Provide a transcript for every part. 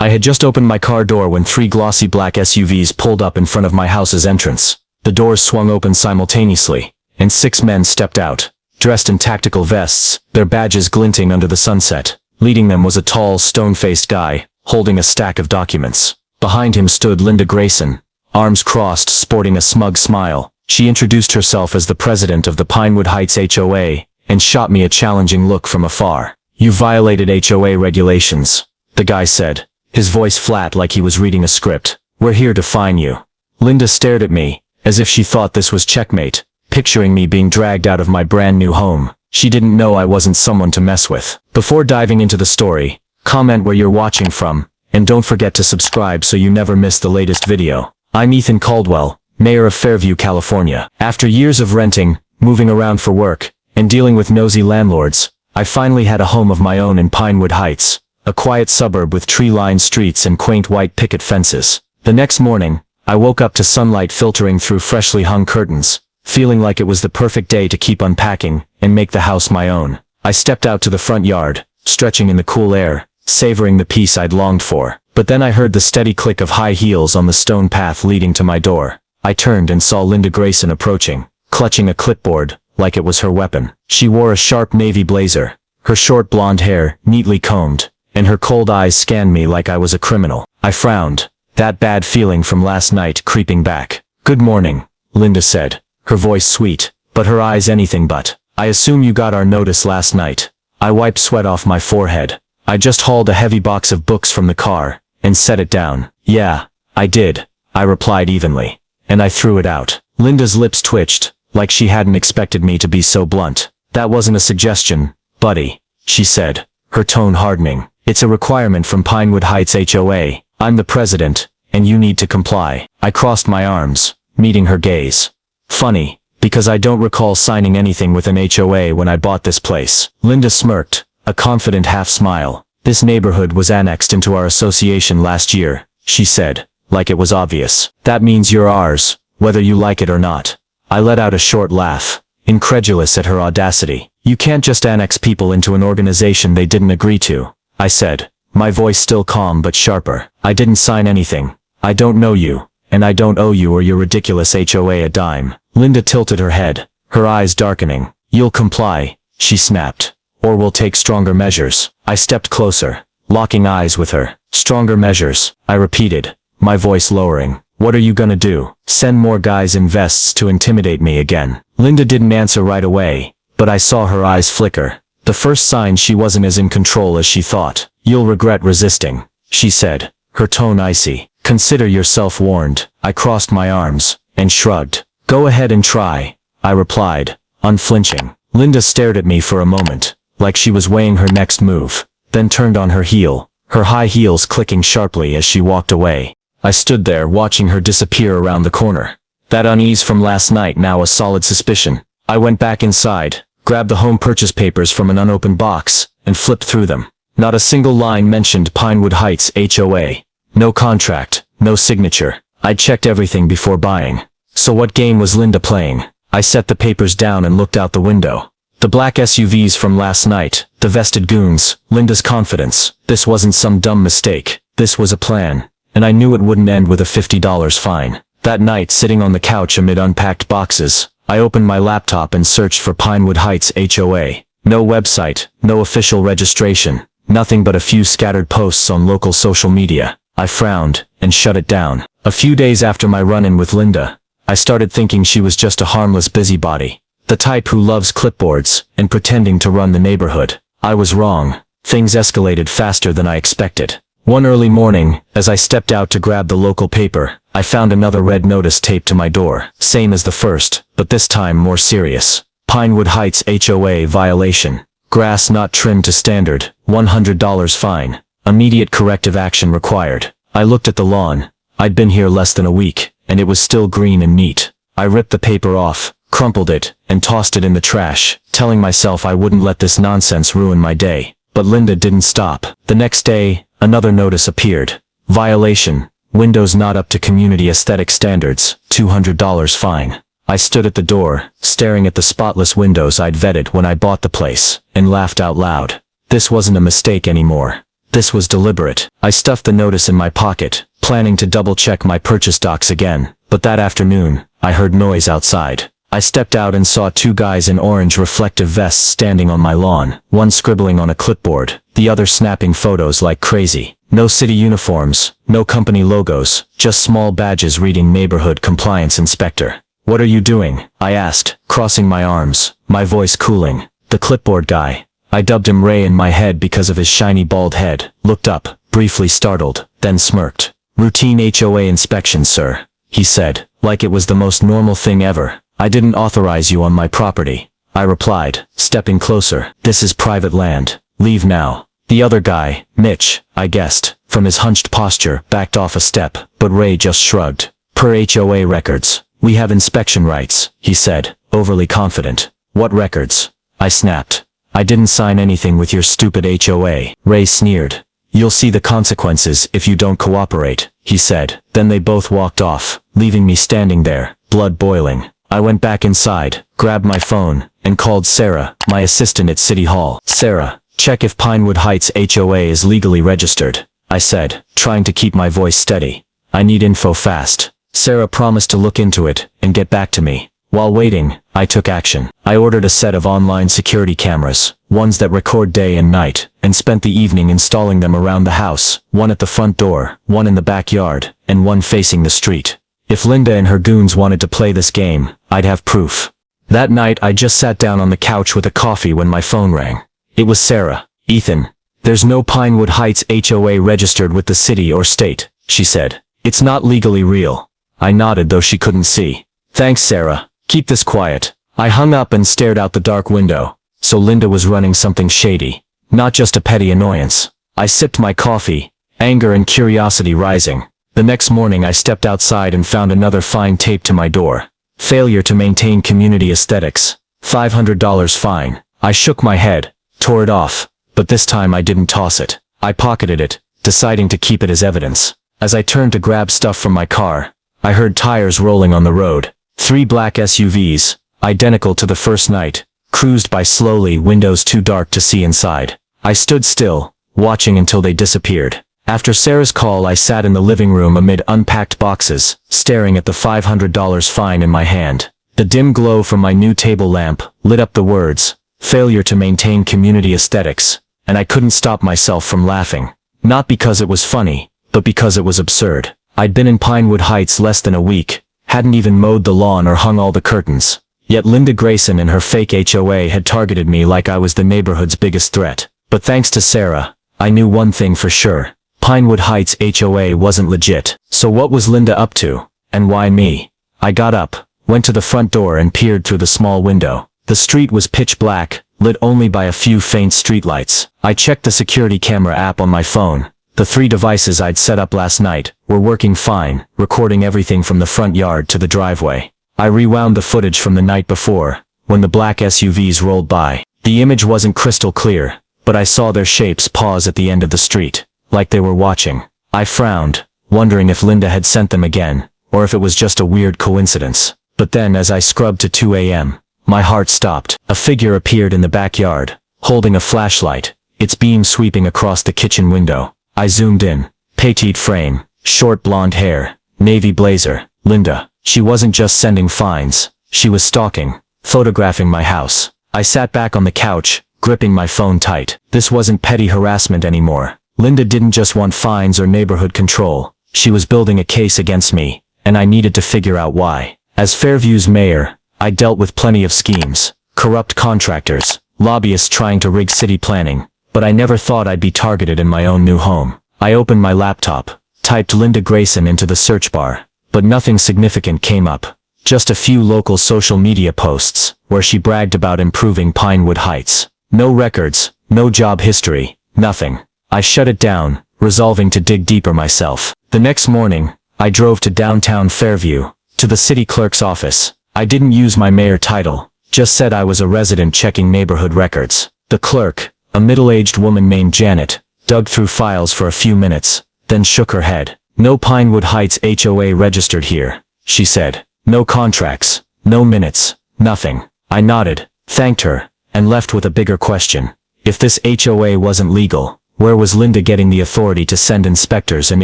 I had just opened my car door when 3 glossy black SUVs pulled up in front of my house's entrance. The doors swung open simultaneously, and 6 men stepped out, dressed in tactical vests, their badges glinting under the sunset. Leading them was a tall, stone-faced guy, holding a stack of documents. Behind him stood Linda Grayson, arms crossed, sporting a smug smile. She introduced herself as the president of the Pinewood Heights HOA, and shot me a challenging look from afar. "You violated HOA regulations," the guy said, his voice flat like he was reading a script. "We're here to fine you." Linda stared at me, as if she thought this was checkmate, picturing me being dragged out of my brand new home. She didn't know I wasn't someone to mess with. Before diving into the story, comment where you're watching from, and don't forget to subscribe so you never miss the latest video. I'm Ethan Caldwell, mayor of Fairview, California. After years of renting, moving around for work, and dealing with nosy landlords, I finally had a home of my own in Pinewood Heights, a quiet suburb with tree-lined streets and quaint white picket fences. The next morning, I woke up to sunlight filtering through freshly hung curtains, feeling like it was the perfect day to keep unpacking and make the house my own. I stepped out to the front yard, stretching in the cool air, savoring the peace I'd longed for. But then I heard the steady click of high heels on the stone path leading to my door. I turned and saw Linda Grayson approaching, clutching a clipboard, like it was her weapon. She wore a sharp navy blazer, her short blonde hair neatly combed, and her cold eyes scanned me like I was a criminal. I frowned, that bad feeling from last night creeping back. "Good morning," Linda said, her voice sweet, but her eyes anything but. "I assume you got our notice last night." I wiped sweat off my forehead. I just hauled a heavy box of books from the car, and set it down. "Yeah, I did," I replied evenly. "And I threw it out." Linda's lips twitched, like she hadn't expected me to be so blunt. "That wasn't a suggestion, buddy," she said, her tone hardening. "It's a requirement from Pinewood Heights HOA. I'm the president, and you need to comply." I crossed my arms, meeting her gaze. "Funny, because I don't recall signing anything with an HOA when I bought this place." Linda smirked, a confident half-smile. "This neighborhood was annexed into our association last year," she said, like it was obvious. "That means you're ours, whether you like it or not." I let out a short laugh, incredulous at her audacity. "You can't just annex people into an organization they didn't agree to," I said, my voice still calm but sharper. "I didn't sign anything. I don't know you, and I don't owe you or your ridiculous HOA a dime." Linda tilted her head, her eyes darkening. "You'll comply," she snapped, "or we'll take stronger measures." I stepped closer, locking eyes with her. "Stronger measures," I repeated, my voice lowering. "What are you gonna do? Send more guys in vests to intimidate me again?" Linda didn't answer right away, but I saw her eyes flicker. The first sign she wasn't as in control as she thought. "You'll regret resisting," she said, her tone icy. "Consider yourself warned." I crossed my arms, and shrugged. "Go ahead and try," I replied, unflinching. Linda stared at me for a moment, like she was weighing her next move, then turned on her heel, her high heels clicking sharply as she walked away. I stood there watching her disappear around the corner. That unease from last night now a solid suspicion. I went back inside, grabbed the home purchase papers from an unopened box, and flipped through them. Not a single line mentioned Pinewood Heights HOA. No contract, no signature. I'd checked everything before buying. So what game was Linda playing? I set the papers down and looked out the window. The black SUVs from last night, the vested goons, Linda's confidence. This wasn't some dumb mistake. This was a plan. And I knew it wouldn't end with a $50 fine. That night, sitting on the couch amid unpacked boxes, I opened my laptop and searched for Pinewood Heights HOA. No website, no official registration, nothing but a few scattered posts on local social media. I frowned, and shut it down. A few days after my run-in with Linda, I started thinking she was just a harmless busybody. The type who loves clipboards, and pretending to run the neighborhood. I was wrong. Things escalated faster than I expected. One early morning, as I stepped out to grab the local paper, I found another red notice taped to my door. Same as the first, but this time more serious. Pinewood Heights HOA violation. Grass not trimmed to standard, $100 fine. Immediate corrective action required. I looked at the lawn. I'd been here less than a week, and it was still green and neat. I ripped the paper off, crumpled it, and tossed it in the trash, telling myself I wouldn't let this nonsense ruin my day. But Linda didn't stop. The next day, another notice appeared. Violation. Windows not up to community aesthetic standards, $200 fine. I stood at the door, staring at the spotless windows I'd vetted when I bought the place, and laughed out loud. This wasn't a mistake anymore. This was deliberate. I stuffed the notice in my pocket, planning to double-check my purchase docs again, but that afternoon, I heard noise outside. I stepped out and saw two guys in orange reflective vests standing on my lawn, one scribbling on a clipboard, the other snapping photos like crazy. No city uniforms, no company logos, just small badges reading Neighborhood Compliance Inspector. "What are you doing?" I asked, crossing my arms, my voice cooling. The clipboard guy, I dubbed him Ray in my head because of his shiny bald head, looked up, briefly startled, then smirked. "Routine HOA inspection, sir," he said, like it was the most normal thing ever. "I didn't authorize you on my property," I replied, stepping closer. "This is private land. Leave now." The other guy, Mitch, I guessed, from his hunched posture, backed off a step, but Ray just shrugged. "Per HOA records, we have inspection rights," he said, overly confident. "What records?" I snapped. "I didn't sign anything with your stupid HOA," Ray sneered. "You'll see the consequences if you don't cooperate," he said. Then they both walked off, leaving me standing there, blood boiling. I went back inside, grabbed my phone, and called Sarah, my assistant at City Hall. "Sarah, check if Pinewood Heights HOA is legally registered," I said, trying to keep my voice steady. "I need info fast." Sarah promised to look into it and get back to me. While waiting, I took action. I ordered a set of online security cameras, ones that record day and night, and spent the evening installing them around the house, one at the front door, one in the backyard, and one facing the street. If Linda and her goons wanted to play this game, I'd have proof. That night I just sat down on the couch with a coffee when my phone rang. It was Sarah. "Ethan, there's no Pinewood Heights HOA registered with the city or state," she said. "It's not legally real." I nodded, though she couldn't see. "Thanks, Sarah. Keep this quiet." I hung up and stared out the dark window. So Linda was running something shady. Not just a petty annoyance. I sipped my coffee, anger and curiosity rising. The next morning I stepped outside and found another fine taped to my door. "Failure to maintain community aesthetics. $500 fine." I shook my head, tore it off, but this time I didn't toss it. I pocketed it, deciding to keep it as evidence. As I turned to grab stuff from my car, I heard tires rolling on the road. 3 black SUVs, identical to the first night, cruised by slowly, windows too dark to see inside. I stood still, watching until they disappeared. After Sarah's call, I sat in the living room amid unpacked boxes, staring at the $500 fine in my hand. The dim glow from my new table lamp lit up the words, "Failure to maintain community aesthetics," and I couldn't stop myself from laughing. Not because it was funny, but because it was absurd. I'd been in Pinewood Heights less than a week, hadn't even mowed the lawn or hung all the curtains. Yet Linda Grayson and her fake HOA had targeted me like I was the neighborhood's biggest threat. But thanks to Sarah, I knew one thing for sure. Pinewood Heights HOA wasn't legit. So what was Linda up to? And why me? I got up, went to the front door and peered through the small window. The street was pitch black, lit only by a few faint streetlights. I checked the security camera app on my phone. The 3 devices I'd set up last night were working fine, recording everything from the front yard to the driveway. I rewound the footage from the night before, when the black SUVs rolled by. The image wasn't crystal clear, but I saw their shapes pause at the end of the street, like they were watching. I frowned, wondering if Linda had sent them again, or if it was just a weird coincidence. But then as I scrubbed to 2 a.m., my heart stopped. A figure appeared in the backyard, holding a flashlight, its beam sweeping across the kitchen window. I zoomed in. Petite frame, short blonde hair, navy blazer. Linda. She wasn't just sending fines, she was stalking, photographing my house. I sat back on the couch, gripping my phone tight. This wasn't petty harassment anymore. Linda didn't just want fines or neighborhood control. She was building a case against me, and I needed to figure out why. As Fairview's mayor, I dealt with plenty of schemes, corrupt contractors, lobbyists trying to rig city planning. But I never thought I'd be targeted in my own new home. I opened my laptop, typed Linda Grayson into the search bar, but nothing significant came up. Just a few local social media posts, where she bragged about improving Pinewood Heights. No records, no job history, nothing. I shut it down, resolving to dig deeper myself. The next morning, I drove to downtown Fairview, to the city clerk's office. I didn't use my mayor title, just said I was a resident checking neighborhood records. The clerk, a middle-aged woman named Janet, dug through files for a few minutes, then shook her head. "No Pinewood Heights HOA registered here," she said. "No contracts, no minutes, nothing." I nodded, thanked her, and left with a bigger question. If this HOA wasn't legal, Where was Linda getting the authority to send inspectors and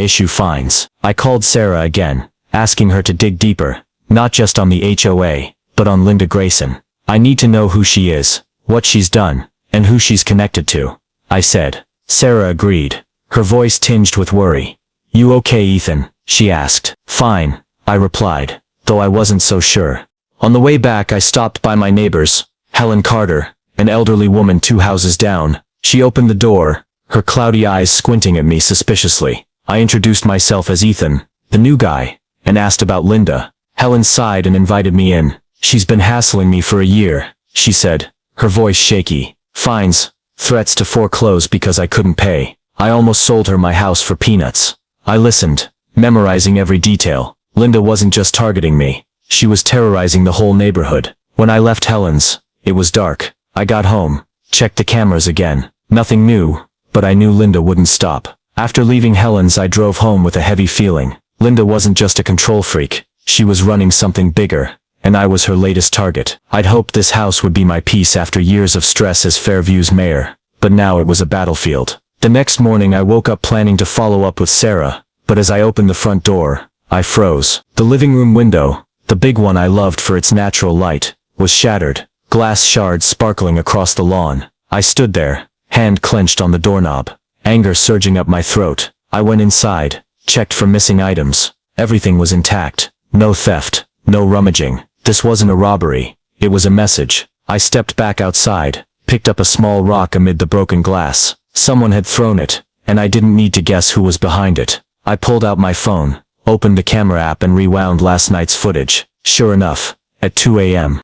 issue fines? I called Sarah again, asking her to dig deeper, not just on the HOA, but on Linda Grayson. I need to know who she is, what she's done, and who she's connected to, I said. Sarah agreed, her voice tinged with worry. You okay, Ethan? She asked. Fine, I replied, though I wasn't so sure. On the way back I stopped by my neighbors, Helen Carter, an elderly woman 2 houses down. She opened the door, her cloudy eyes squinting at me suspiciously. I introduced myself as Ethan, the new guy, and asked about Linda. Helen sighed and invited me in. She's been hassling me for a year, she said, her voice shaky. Fines, threats to foreclose because I couldn't pay. I almost sold her my house for peanuts. I listened, memorizing every detail. Linda wasn't just targeting me. She was terrorizing the whole neighborhood. When I left Helen's, it was dark. I got home, checked the cameras again. Nothing new, but I knew Linda wouldn't stop. After leaving Helen's, I drove home with a heavy feeling. Linda wasn't just a control freak. She was running something bigger, and I was her latest target. I'd hoped this house would be my peace after years of stress as Fairview's mayor, but now it was a battlefield. The next morning I woke up planning to follow up with Sarah, but as I opened the front door, I froze. The living room window, the big one I loved for its natural light, was shattered, glass shards sparkling across the lawn. I stood there, hand clenched on the doorknob, anger surging up my throat. I went inside, checked for missing items. Everything was intact. No theft, no rummaging. This wasn't a robbery, it was a message. I stepped back outside, picked up a small rock amid the broken glass. Someone had thrown it, and I didn't need to guess who was behind it. I pulled out my phone, opened the camera app and rewound last night's footage. Sure enough, at 2 a.m.,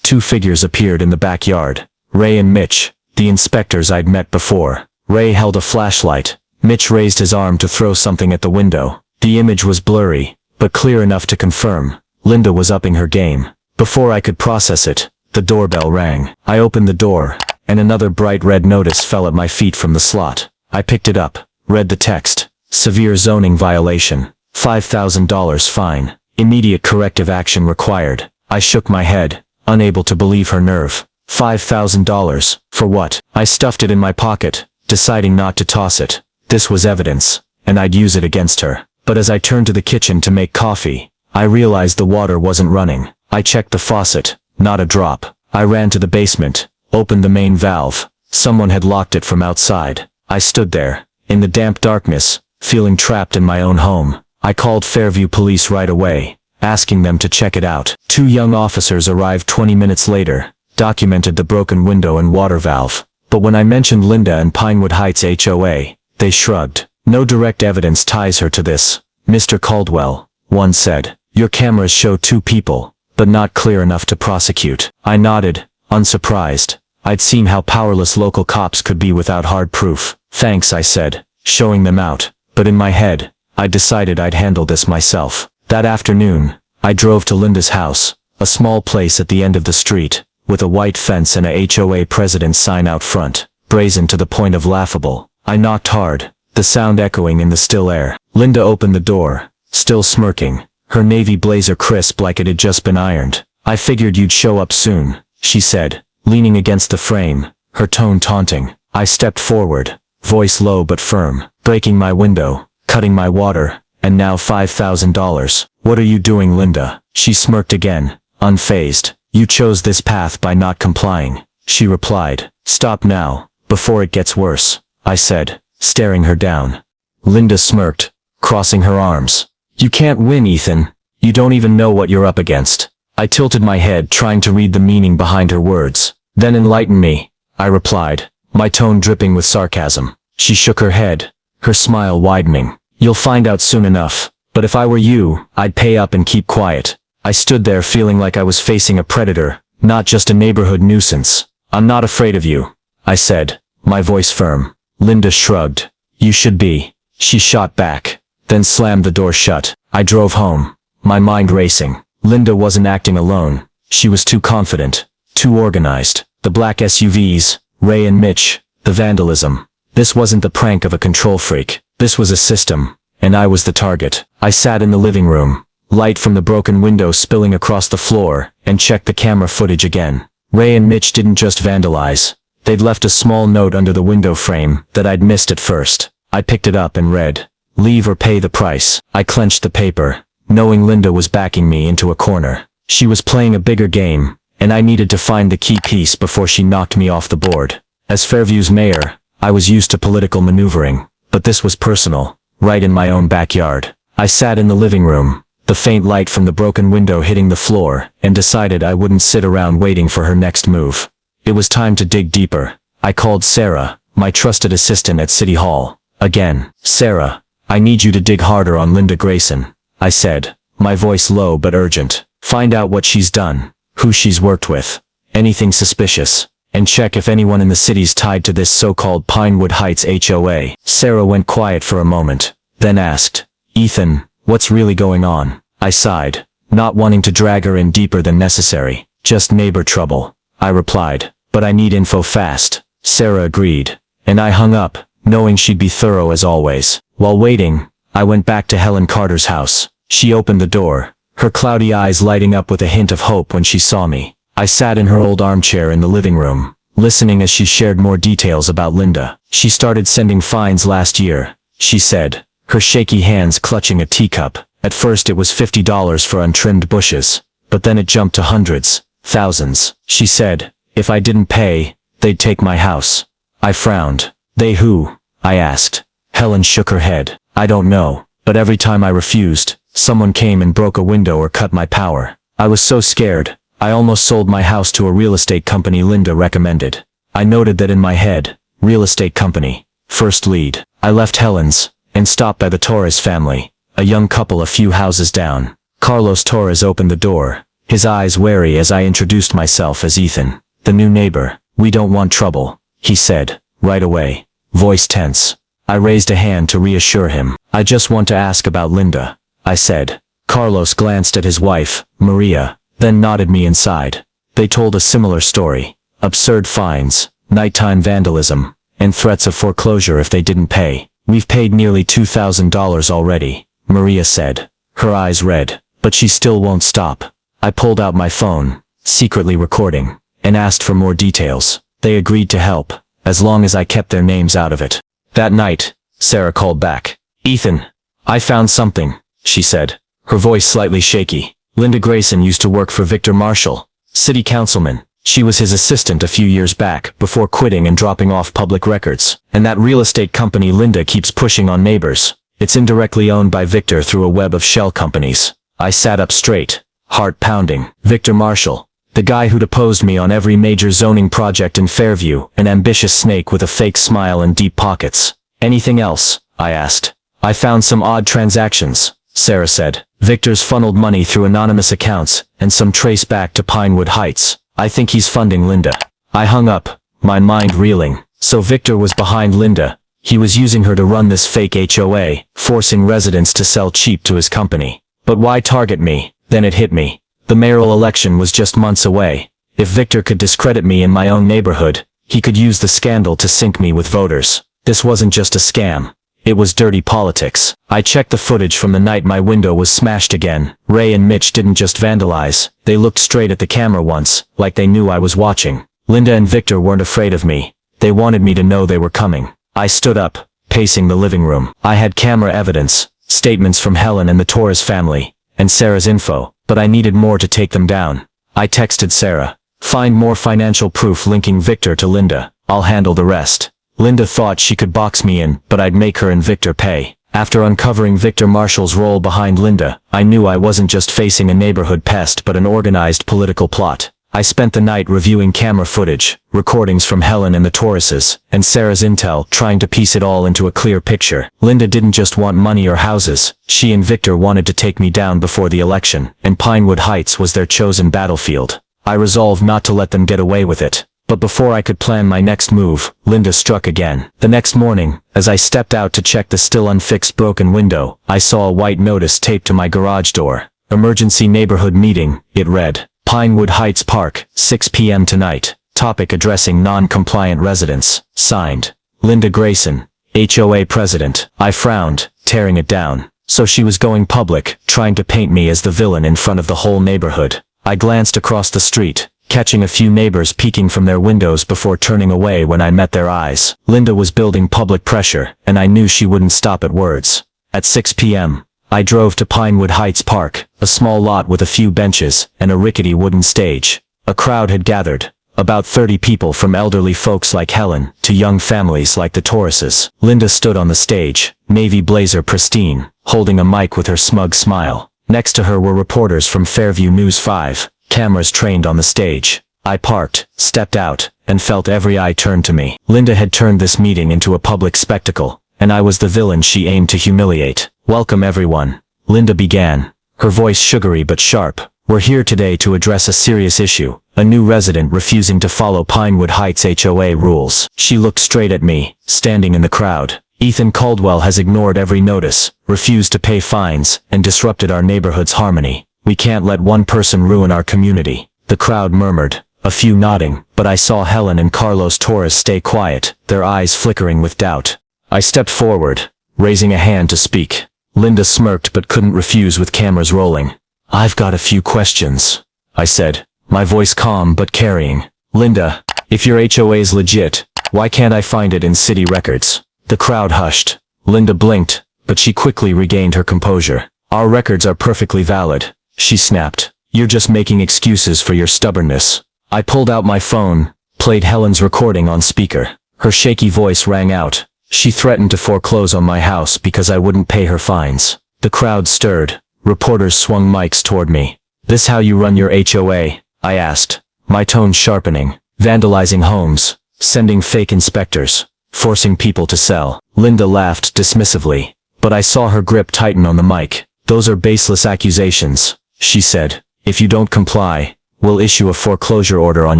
2 figures appeared in the backyard. Ray and Mitch, the inspectors I'd met before. Ray held a flashlight. Mitch raised his arm to throw something at the window. The image was blurry, but clear enough to confirm. Linda was upping her game. Before I could process it, the doorbell rang. I opened the door, and another bright red notice fell at my feet from the slot. I picked it up, read the text. Severe zoning violation. $5,000 fine. Immediate corrective action required. I shook my head, unable to believe her nerve. $5,000, for what? I stuffed it in my pocket, deciding not to toss it. This was evidence, and I'd use it against her. But as I turned to the kitchen to make coffee, I realized the water wasn't running. I checked the faucet, not a drop. I ran to the basement, opened the main valve. Someone had locked it from outside. I stood there, in the damp darkness, feeling trapped in my own home. I called Fairview Police right away, asking them to check it out. 2 young officers arrived 20 minutes later, documented the broken window and water valve. But when I mentioned Linda and Pinewood Heights HOA, they shrugged. No direct evidence ties her to this, Mr. Caldwell, one said. Your cameras show 2 people, but not clear enough to prosecute. I nodded, unsurprised. I'd seen how powerless local cops could be without hard proof. Thanks, I said, showing them out. But in my head, I decided I'd handle this myself. That afternoon, I drove to Linda's house, a small place at the end of the street, with a white fence and a HOA president sign out front, brazen to the point of laughable. I knocked hard, the sound echoing in the still air. Linda opened the door, still smirking, her navy blazer crisp like it had just been ironed. I figured you'd show up soon, she said, leaning against the frame, her tone taunting. I stepped forward, voice low but firm, breaking my window, cutting my water, and now $5,000. What are you doing, Linda? She smirked again, unfazed. You chose this path by not complying, she replied. Stop now, before it gets worse, I said, staring her down. Linda smirked, crossing her arms. You can't win, Ethan. You don't even know what you're up against. I tilted my head, trying to read the meaning behind her words. Then enlighten me, I replied, my tone dripping with sarcasm. She shook her head, her smile widening. You'll find out soon enough, but if I were you, I'd pay up and keep quiet. I stood there feeling like I was facing a predator, not just a neighborhood nuisance. I'm not afraid of you, I said, my voice firm. Linda shrugged. You should be. She shot back, then slammed the door shut. I drove home, my mind racing. Linda wasn't acting alone. She was too confident, too organized. The black SUVs, Ray and Mitch, the vandalism. This wasn't the prank of a control freak. This was a system, and I was the target. I sat in the living room, light from the broken window spilling across the floor, and checked the camera footage again. Ray and Mitch didn't just vandalize. They'd left a small note under the window frame that I'd missed at first. I picked it up and read, "Leave or pay the price." I clenched the paper, knowing Linda was backing me into a corner. She was playing a bigger game, and I needed to find the key piece before she knocked me off the board. As Fairview's mayor, I was used to political maneuvering, but this was personal, right in my own backyard. I sat in the living room, the faint light from the broken window hitting the floor, and decided I wouldn't sit around waiting for her next move. It was time to dig deeper. I called Sarah, my trusted assistant at City Hall. Again, "Sarah, I need you to dig harder on Linda Grayson," I said, my voice low but urgent. "Find out what she's done, who she's worked with, anything suspicious, and check if anyone in the city's tied to this so-called Pinewood Heights HOA. Sarah went quiet for a moment, then asked, "Ethan, what's really going on?" I sighed, not wanting to drag her in deeper than necessary. "Just neighbor trouble," I replied, "but I need info fast." Sarah agreed, and I hung up, knowing she'd be thorough as always. While waiting, I went back to Helen Carter's house. She opened the door, her cloudy eyes lighting up with a hint of hope when she saw me. I sat in her old armchair in the living room, listening as she shared more details about Linda. "She started sending fines last year," she said, her shaky hands clutching a teacup. "At first it was $50 for untrimmed bushes, but then it jumped to hundreds, thousands. She said, if I didn't pay, they'd take my house." I frowned. "They who?" I asked. Helen shook her head. "I don't know, but every time I refused, someone came and broke a window or cut my power. I was so scared, I almost sold my house to a real estate company Linda recommended." I noted that in my head, real estate company, first lead. I left Helen's, and stopped by the Torres family, a young couple a few houses down. Carlos Torres opened the door, his eyes wary as I introduced myself as Ethan, the new neighbor. "We don't want trouble," he said, right away, voice tense. I raised a hand to reassure him. "I just want to ask about Linda," I said. Carlos glanced at his wife, Maria, then nodded me inside. They told a similar story. Absurd fines, nighttime vandalism, and threats of foreclosure if they didn't pay. "We've paid nearly $2,000 already," Maria said, her eyes red, "but she still won't stop." I pulled out my phone, secretly recording, and asked for more details. They agreed to help, as long as I kept their names out of it. That night, Sarah called back. "Ethan, I found something," she said, her voice slightly shaky. "Linda Grayson used to work for Victor Marshall, city councilman. She was his assistant a few years back, before quitting and dropping off public records. And that real estate company Linda keeps pushing on neighbors, it's indirectly owned by Victor through a web of shell companies." I sat up straight, heart pounding. Victor Marshall, the guy who'd opposed me on every major zoning project in Fairview, an ambitious snake with a fake smile and deep pockets. "Anything else?" I asked. "I found some odd transactions," Sarah said. "Victor's funneled money through anonymous accounts, and some trace back to Pinewood Heights. I think he's funding Linda." I hung up, my mind reeling. So Victor was behind Linda. He was using her to run this fake HOA, forcing residents to sell cheap to his company. But why target me? Then it hit me. The mayoral election was just months away. If Victor could discredit me in my own neighborhood, he could use the scandal to sink me with voters. This wasn't just a scam. It was dirty politics. I checked the footage from the night my window was smashed again. Ray and Mitch didn't just vandalize, they looked straight at the camera once, like they knew I was watching. Linda and Victor weren't afraid of me. They wanted me to know they were coming. I stood up, pacing the living room. I had camera evidence, statements from Helen and the Torres family, and Sarah's info, but I needed more to take them down. I texted Sarah, "Find more financial proof linking Victor to Linda. I'll handle the rest." Linda thought she could box me in, but I'd make her and Victor pay. After uncovering Victor Marshall's role behind Linda, I knew I wasn't just facing a neighborhood pest but an organized political plot. I spent the night reviewing camera footage, recordings from Helen and the Torreses, and Sarah's intel, trying to piece it all into a clear picture. Linda didn't just want money or houses, she and Victor wanted to take me down before the election, and Pinewood Heights was their chosen battlefield. I resolved not to let them get away with it. But before I could plan my next move, Linda struck again. The next morning, as I stepped out to check the still unfixed broken window, I saw a white notice taped to my garage door. "Emergency neighborhood meeting," it read. "Pinewood Heights Park, 6 p.m. tonight. Topic addressing non-compliant residents. Signed, Linda Grayson, HOA president." I frowned, tearing it down. So she was going public, trying to paint me as the villain in front of the whole neighborhood. I glanced across the street. catching a few neighbors peeking from their windows before turning away when I met their eyes. Linda was building public pressure, and I knew she wouldn't stop at words. At 6 p.m., I drove to Pinewood Heights Park, a small lot with a few benches and a rickety wooden stage. A crowd had gathered, about 30 people from elderly folks like Helen to young families like the Tauruses. Linda stood on the stage, navy blazer pristine, holding a mic with her smug smile. Next to her were reporters from Fairview News 5, cameras trained on the stage. I parked, stepped out, and felt every eye turned to me. Linda had turned this meeting into a public spectacle, and I was the villain she aimed to humiliate. "Welcome everyone," Linda began, her voice sugary but sharp. "We're here today to address a serious issue, a new resident refusing to follow Pinewood Heights HOA rules." She looked straight at me, standing in the crowd. "Ethan Caldwell has ignored every notice, refused to pay fines, and disrupted our neighborhood's harmony. We can't let one person ruin our community." The crowd murmured, a few nodding, but I saw Helen and Carlos Torres stay quiet, their eyes flickering with doubt. I stepped forward, raising a hand to speak. Linda smirked but couldn't refuse with cameras rolling. "I've got a few questions," I said, my voice calm but carrying. "Linda, if your HOA's legit, why can't I find it in city records?" The crowd hushed. Linda blinked, but she quickly regained her composure. "Our records are perfectly valid," she snapped. "You're just making excuses for your stubbornness." I pulled out my phone, played Helen's recording on speaker. Her shaky voice rang out. She threatened to foreclose on my house because I wouldn't pay her fines. The crowd stirred. Reporters swung mics toward me. "This how you run your HOA?" I asked, my tone sharpening. "Vandalizing homes, sending fake inspectors, forcing people to sell." Linda laughed dismissively, but I saw her grip tighten on the mic. "Those are baseless accusations," she said. "If you don't comply, we'll issue a foreclosure order on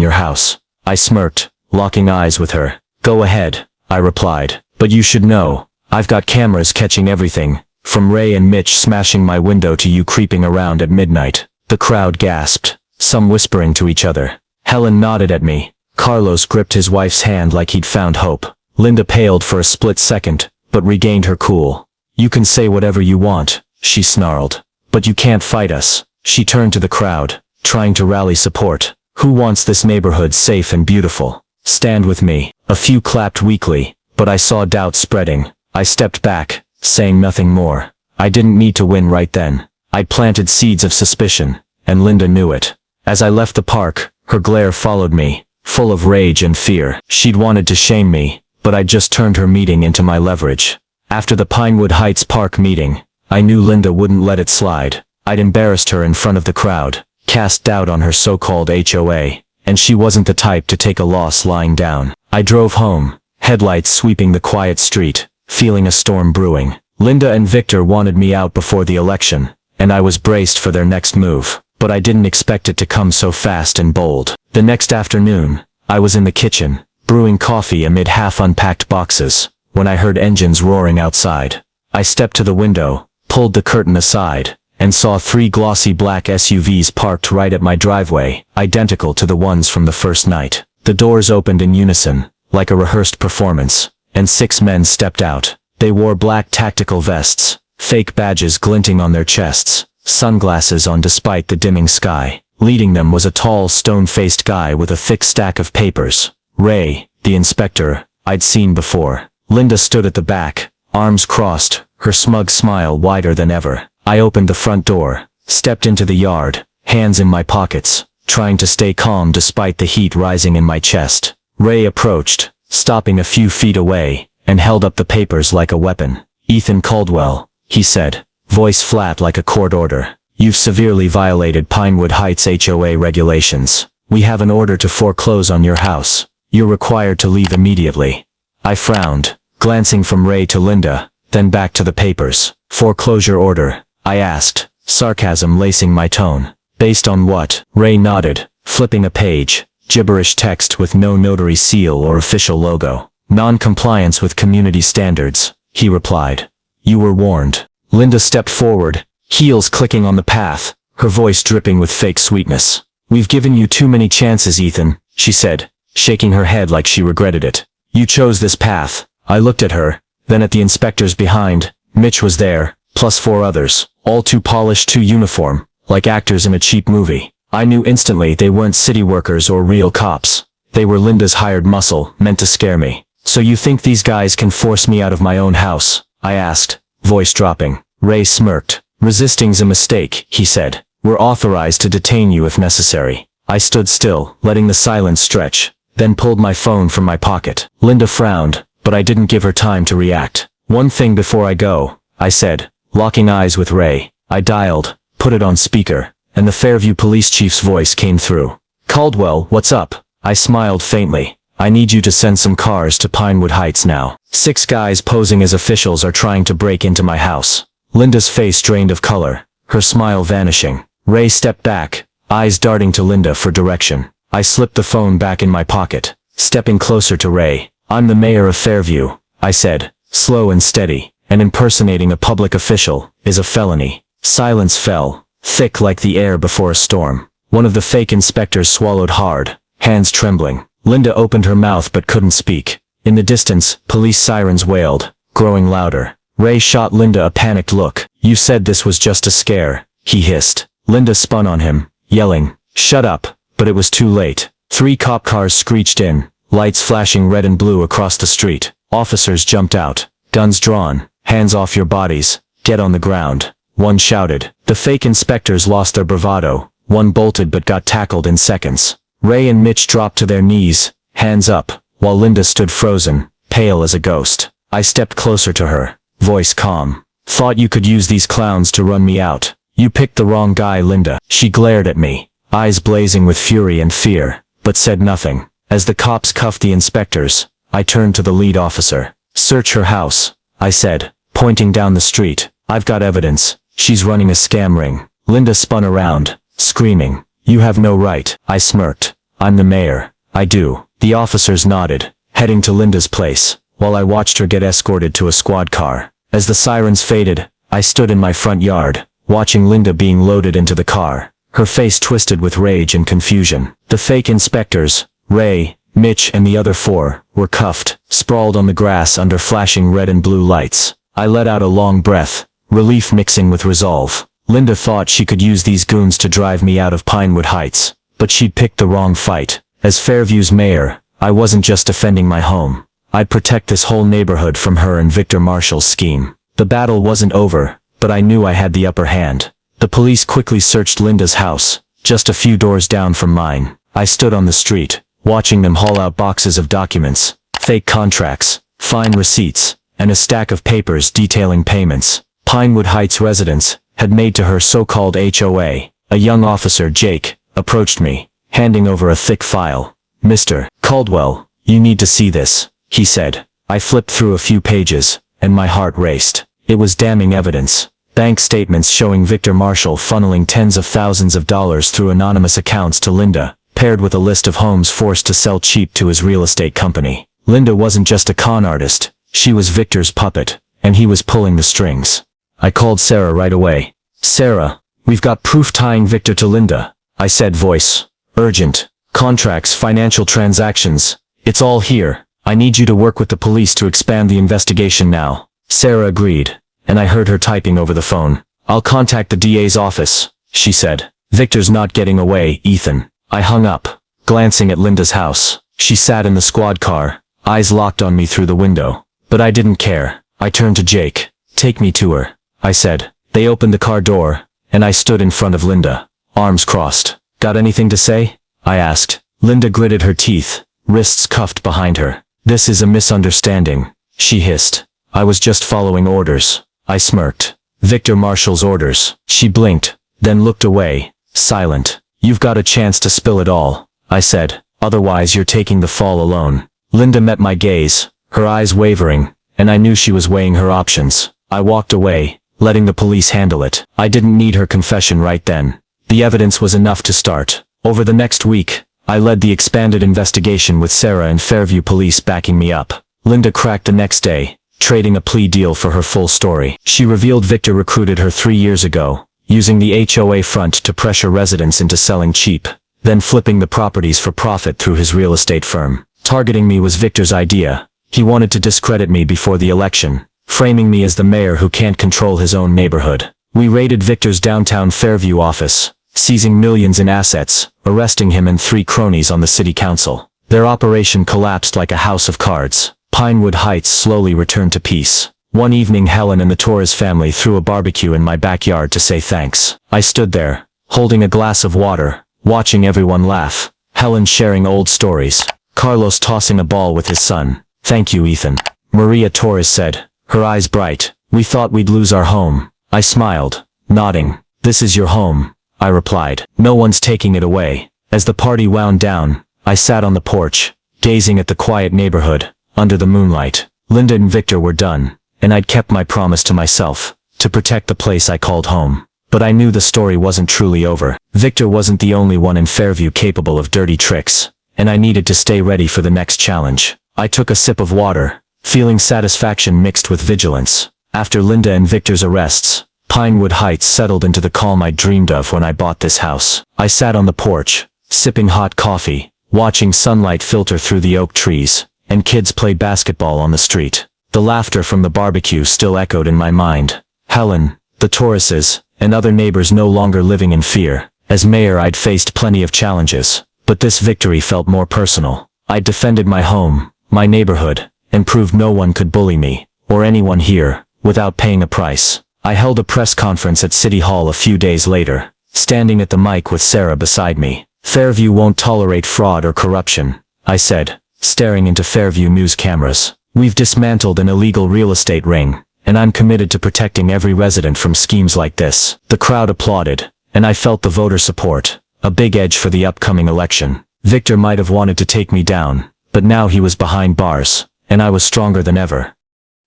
your house." I smirked, locking eyes with her. "Go ahead," I replied. "But you should know, I've got cameras catching everything, from Ray and Mitch smashing my window to you creeping around at midnight." The crowd gasped, some whispering to each other. Helen nodded at me. Carlos gripped his wife's hand like he'd found hope. Linda paled for a split second, but regained her cool. "You can say whatever you want," she snarled. "But you can't fight us." She turned to the crowd, trying to rally support. "Who wants this neighborhood safe and beautiful? Stand with me." A few clapped weakly, but I saw doubt spreading. I stepped back, saying nothing more. I didn't need to win right then. I'd planted seeds of suspicion, and Linda knew it. As I left the park, her glare followed me, full of rage and fear. She'd wanted to shame me, but I'd just turned her meeting into my leverage. After the Pinewood Heights Park meeting, I knew Linda wouldn't let it slide. I'd embarrassed her in front of the crowd, cast doubt on her so-called HOA, and she wasn't the type to take a loss lying down. I drove home, headlights sweeping the quiet street, feeling a storm brewing. Linda and Victor wanted me out before the election, and I was braced for their next move, but I didn't expect it to come so fast and bold. The next afternoon, I was in the kitchen, brewing coffee amid half-unpacked boxes, when I heard engines roaring outside. I stepped to the window, pulled the curtain aside, and saw 3 glossy black SUVs parked right at my driveway, identical to the ones from the first night. The doors opened in unison, like a rehearsed performance, and 6 men stepped out. They wore black tactical vests, fake badges glinting on their chests, sunglasses on despite the dimming sky. Leading them was a tall, stone-faced guy with a thick stack of papers. Ray, the inspector, I'd seen before. Linda stood at the back, arms crossed, her smug smile wider than ever. I opened the front door, stepped into the yard, hands in my pockets, trying to stay calm despite the heat rising in my chest. Ray approached, stopping a few feet away, and held up the papers like a weapon. "Ethan Caldwell," he said, voice flat like a court order. "You've severely violated Pinewood Heights HOA regulations. We have an order to foreclose on your house. You're required to leave immediately." I frowned, glancing from Ray to Linda, then back to the papers. "Foreclosure order?" I asked, sarcasm lacing my tone. "Based on what?" Ray nodded, flipping a page, gibberish text with no notary seal or official logo. "Non-compliance with community standards," he replied. "You were warned." Linda stepped forward, heels clicking on the path, her voice dripping with fake sweetness. "We've given you too many chances, Ethan," she said, shaking her head like she regretted it. "You chose this path." I looked at her, then at the inspectors behind. Mitch was there, plus 4 others, all too polished, too uniform, like actors in a cheap movie. I knew instantly they weren't city workers or real cops. They were Linda's hired muscle, meant to scare me. "So you think these guys can force me out of my own house?" I asked, voice dropping. Ray smirked. "Resisting's a mistake," he said. "We're authorized to detain you if necessary." I stood still, letting the silence stretch, then pulled my phone from my pocket. Linda frowned, but I didn't give her time to react. "One thing before I go," I said, locking eyes with Ray. I dialed, put it on speaker, and the Fairview police chief's voice came through. "Caldwell, what's up?" I smiled faintly. "I need you to send some cars to Pinewood Heights now. 6 guys posing as officials are trying to break into my house." Linda's face drained of color, her smile vanishing. Ray stepped back, eyes darting to Linda for direction. I slipped the phone back in my pocket, stepping closer to Ray. "I'm the mayor of Fairview," I said, slow and steady, "and impersonating a public official is a felony." Silence fell, thick like the air before a storm. One of the fake inspectors swallowed hard, hands trembling. Linda opened her mouth but couldn't speak. In the distance, police sirens wailed, growing louder. Ray shot Linda a panicked look. "You said this was just a scare," he hissed. Linda spun on him, yelling, "Shut up," but it was too late. 3 cop cars screeched in, lights flashing red and blue across the street. Officers jumped out, guns drawn. "Hands off your bodies, get on the ground," one shouted. The fake inspectors lost their bravado. One bolted but got tackled in seconds. Ray and Mitch dropped to their knees, hands up, while Linda stood frozen, pale as a ghost. I stepped closer to her, voice calm. "Thought you could use these clowns to run me out. You picked the wrong guy, Linda." She glared at me, eyes blazing with fury and fear, but said nothing. As the cops cuffed the inspectors, I turned to the lead officer. "Search her house," I said, pointing down the street. "I've got evidence. She's running a scam ring." Linda spun around, screaming, "You have no right." I smirked. "I'm the mayor. I do." The officers nodded, heading to Linda's place, while I watched her get escorted to a squad car. As the sirens faded, I stood in my front yard, watching Linda being loaded into the car, her face twisted with rage and confusion. The fake inspectors, Ray, Mitch and the other 4, were cuffed, sprawled on the grass under flashing red and blue lights. I let out a long breath, relief mixing with resolve. Linda thought she could use these goons to drive me out of Pinewood Heights, but she'd picked the wrong fight. As Fairview's mayor, I wasn't just defending my home. I'd protect this whole neighborhood from her and Victor Marshall's scheme. The battle wasn't over, but I knew I had the upper hand. The police quickly searched Linda's house, just a few doors down from mine. I stood on the street, watching them haul out boxes of documents, fake contracts, fine receipts, and a stack of papers detailing payments Pinewood Heights residents had made to her so-called HOA. A young officer, Jake, approached me, handing over a thick file. "Mr. Caldwell, you need to see this," he said. I flipped through a few pages, and my heart raced. It was damning evidence. Bank statements showing Victor Marshall funneling tens of thousands of dollars through anonymous accounts to Linda, paired with a list of homes forced to sell cheap to his real estate company. Linda wasn't just a con artist, she was Victor's puppet, and he was pulling the strings. I called Sarah right away. "Sarah, we've got proof tying Victor to Linda," I said, voice urgent. "Contracts, financial transactions, it's all here. I need you to work with the police to expand the investigation now." Sarah agreed, and I heard her typing over the phone. "I'll contact the DA's office," she said. "Victor's not getting away, Ethan." I hung up, glancing at Linda's house. She sat in the squad car, eyes locked on me through the window. But I didn't care. I turned to Jake. "Take me to her," I said. They opened the car door, and I stood in front of Linda, arms crossed. "Got anything to say?" I asked. Linda gritted her teeth, wrists cuffed behind her. "This is a misunderstanding," she hissed. "I was just following orders." I smirked. "Victor Marshall's orders." She blinked, then looked away, silent. "You've got a chance to spill it all," I said. "Otherwise you're taking the fall alone." Linda met my gaze, her eyes wavering, and I knew she was weighing her options. I walked away, letting the police handle it. I didn't need her confession right then. The evidence was enough to start. Over the next week, I led the expanded investigation with Sarah and Fairview police backing me up. Linda cracked the next day, trading a plea deal for her full story. She revealed Victor recruited her 3 years ago, using the HOA front to pressure residents into selling cheap, then flipping the properties for profit through his real estate firm. Targeting me was Victor's idea. He wanted to discredit me before the election, framing me as the mayor who can't control his own neighborhood. We raided Victor's downtown Fairview office, seizing millions in assets, arresting him and 3 cronies on the city council. Their operation collapsed like a house of cards. Pinewood Heights slowly returned to peace. One evening Helen and the Torres family threw a barbecue in my backyard to say thanks. I stood there, holding a glass of water, watching everyone laugh. Helen sharing old stories. Carlos tossing a ball with his son. "Thank you, Ethan." Maria Torres said, her eyes bright. "We thought we'd lose our home." I smiled, nodding. "This is your home," I replied. "No one's taking it away." As the party wound down, I sat on the porch, gazing at the quiet neighborhood, under the moonlight. Linda and Victor were done, and I'd kept my promise to myself, to protect the place I called home. But I knew the story wasn't truly over. Victor wasn't the only one in Fairview capable of dirty tricks, and I needed to stay ready for the next challenge. I took a sip of water, feeling satisfaction mixed with vigilance. After Linda and Victor's arrests, Pinewood Heights settled into the calm I dreamed of when I bought this house. I sat on the porch, sipping hot coffee, watching sunlight filter through the oak trees, and kids play basketball on the street. The laughter from the barbecue still echoed in my mind. Helen, the Torreses, and other neighbors no longer living in fear. As mayor I'd faced plenty of challenges, but this victory felt more personal. I'd defended my home, my neighborhood, and proved no one could bully me, or anyone here, without paying a price. I held a press conference at City Hall a few days later, standing at the mic with Sarah beside me. "Fairview won't tolerate fraud or corruption," I said, staring into Fairview news cameras. "We've dismantled an illegal real estate ring, and I'm committed to protecting every resident from schemes like this." The crowd applauded, and I felt the voter support, a big edge for the upcoming election. Victor might have wanted to take me down, but now he was behind bars, and I was stronger than ever.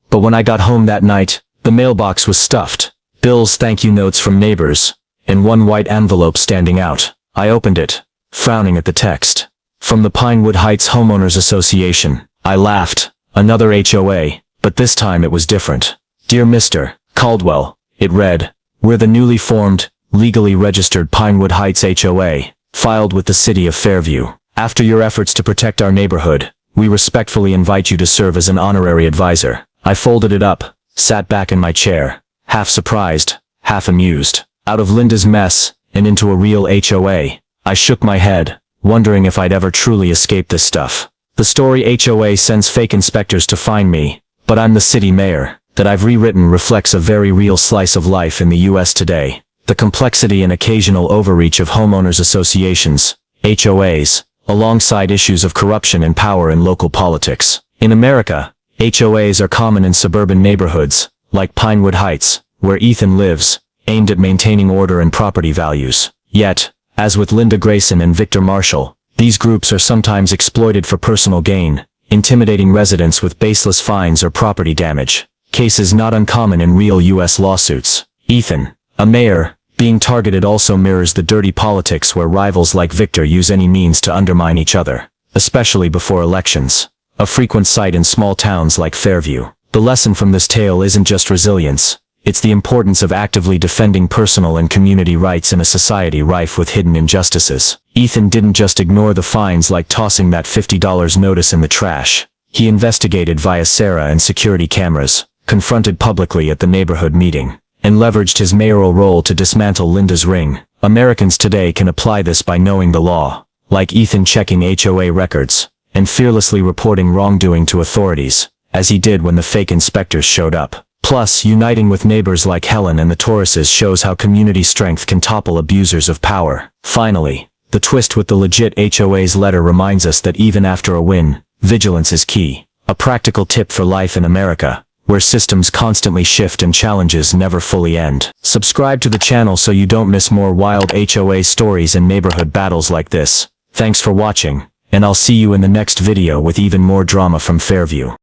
But when I got home that night, the mailbox was stuffed. Bills, thank you notes from neighbors, and one white envelope standing out. I opened it, frowning at the text. From the Pinewood Heights Homeowners Association. I laughed. Another HOA, but this time it was different. "Dear Mr. Caldwell," it read, "we're the newly formed, legally registered Pinewood Heights HOA, filed with the city of Fairview. After your efforts to protect our neighborhood, we respectfully invite you to serve as an honorary advisor." I folded it up, sat back in my chair, half surprised, half amused. Out of Linda's mess, and into a real HOA. I shook my head, wondering if I'd ever truly escape this stuff. The story HOA sends fake inspectors to find me, but I'm the city mayor, that I've rewritten reflects a very real slice of life in the US today. The complexity and occasional overreach of homeowners associations, HOAs, alongside issues of corruption and power in local politics. In America, HOAs are common in suburban neighborhoods, like Pinewood Heights, where Ethan lives, aimed at maintaining order and property values. Yet, as with Linda Grayson and Victor Marshall, these groups are sometimes exploited for personal gain, intimidating residents with baseless fines or property damage. Cases not uncommon in real US lawsuits. Ethan, a mayor, being targeted also mirrors the dirty politics where rivals like Victor use any means to undermine each other, especially before elections. A frequent sight in small towns like Fairview. The lesson from this tale isn't just resilience, it's the importance of actively defending personal and community rights in a society rife with hidden injustices. Ethan didn't just ignore the fines like tossing that $50 notice in the trash. He investigated via Sarah and security cameras, confronted publicly at the neighborhood meeting, and leveraged his mayoral role to dismantle Linda's ring. Americans today can apply this by knowing the law, like Ethan checking HOA records, and fearlessly reporting wrongdoing to authorities, as he did when the fake inspectors showed up. Plus, uniting with neighbors like Helen and the Torreses shows how community strength can topple abusers of power. Finally, the twist with the legit HOA's letter reminds us that even after a win, vigilance is key. A practical tip for life in America, where systems constantly shift and challenges never fully end. Subscribe to the channel so you don't miss more wild HOA stories and neighborhood battles like this. Thanks for watching, and I'll see you in the next video with even more drama from Fairview.